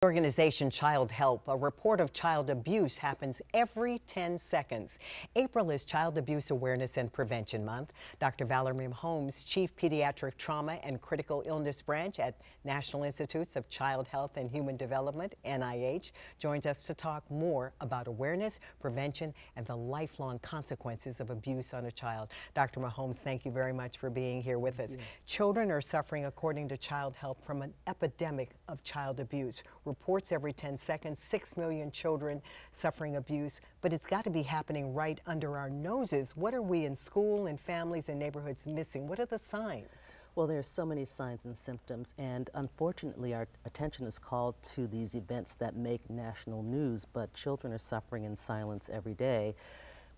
Organization ChildHelp, a report of child abuse happens every 10 seconds. April is Child Abuse Awareness and Prevention Month. Dr. Valerie Holmes, Chief Pediatric Trauma and Critical Illness Branch at National Institutes of Child Health and Human Development, NIH, joins us to talk more about awareness, prevention, and the lifelong consequences of abuse on a child. Dr. Holmes, thank you very much for being here with us. Children are suffering, according to ChildHelp, from an epidemic of child abuse. Reports every 10 seconds, 6 million children suffering abuse, but it's got to be happening right under our noses. What are we in school and families and neighborhoods missing? What are the signs? Well, there are so many signs and symptoms, and unfortunately our attention is called to these events that make national news, but children are suffering in silence every day.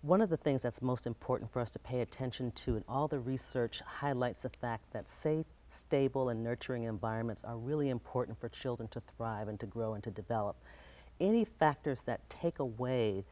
One of the things that's most important for us to pay attention to, and all the research highlights the fact that safe, stable, and nurturing environments are really important for children to thrive and to grow and to develop. Any factors that take away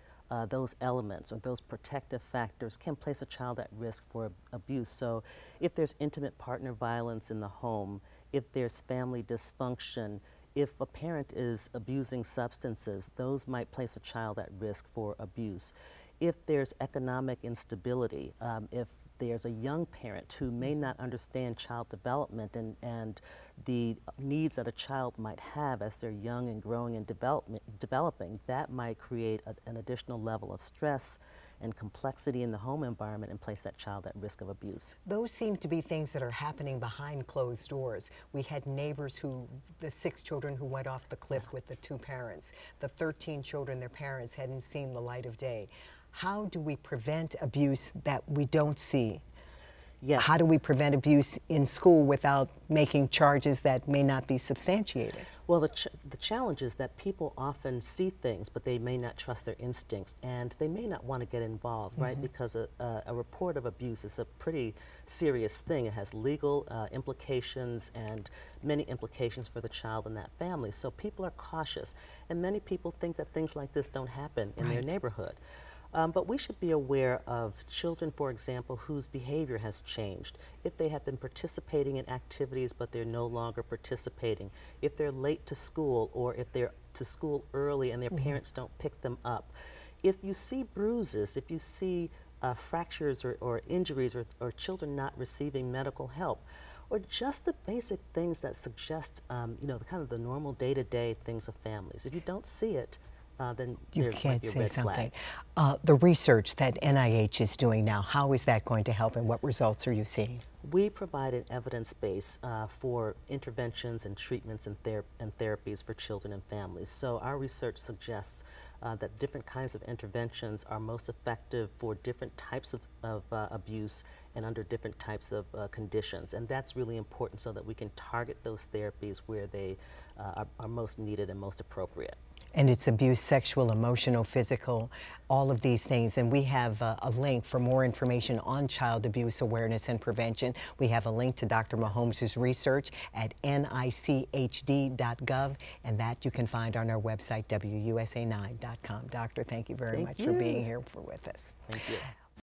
those elements or those protective factors can place a child at risk for abuse. So if there's intimate partner violence in the home, if there's family dysfunction, if a parent is abusing substances, those might place a child at risk for abuse. If there's economic instability, if there's a young parent who may not understand child development and the needs that a child might have as they're young and growing and developing, that might create an additional level of stress and complexity in the home environment and place that child at risk of abuse. Those seem to be things that are happening behind closed doors. We had neighbors the 6 children who went off the cliff with the 2 parents, the 13 children, their parents hadn't seen the light of day. How do we prevent abuse that we don't see? Yes. How do we prevent abuse in school without making charges that may not be substantiated? Well, the challenge is that people often see things, but they may not trust their instincts, and they may not want to get involved, right? Because a report of abuse is a pretty serious thing. It has legal implications and many implications for the child and that family. So people are cautious, and many people think that things like this don't happen in their neighborhood. But we should be aware of children, for example, whose behavior has changed. If they have been participating in activities but they're no longer participating, if they're late to school, or if they're to school early and their parents don't pick them up. If you see bruises, if you see fractures or injuries or children not receiving medical help, or just the basic things that suggest, you know, the kind of the normal day-to-day things of families. If you don't see it, then you can't say something. The research that NIH is doing now, how is that going to help, and what results are you seeing? We provide an evidence base for interventions and treatments and therapies for children and families. So our research suggests that different kinds of interventions are most effective for different types of abuse and under different types of conditions. And that's really important so that we can target those therapies where they are most needed and most appropriate. And it's abuse, sexual, emotional, physical, all of these things. And we have a link for more information on child abuse awareness and prevention. We have a link to Dr. Holmes' research at nichd.gov, and that you can find on our website, WUSA9.com. Doctor, thank you very much for being here with us. Thank you.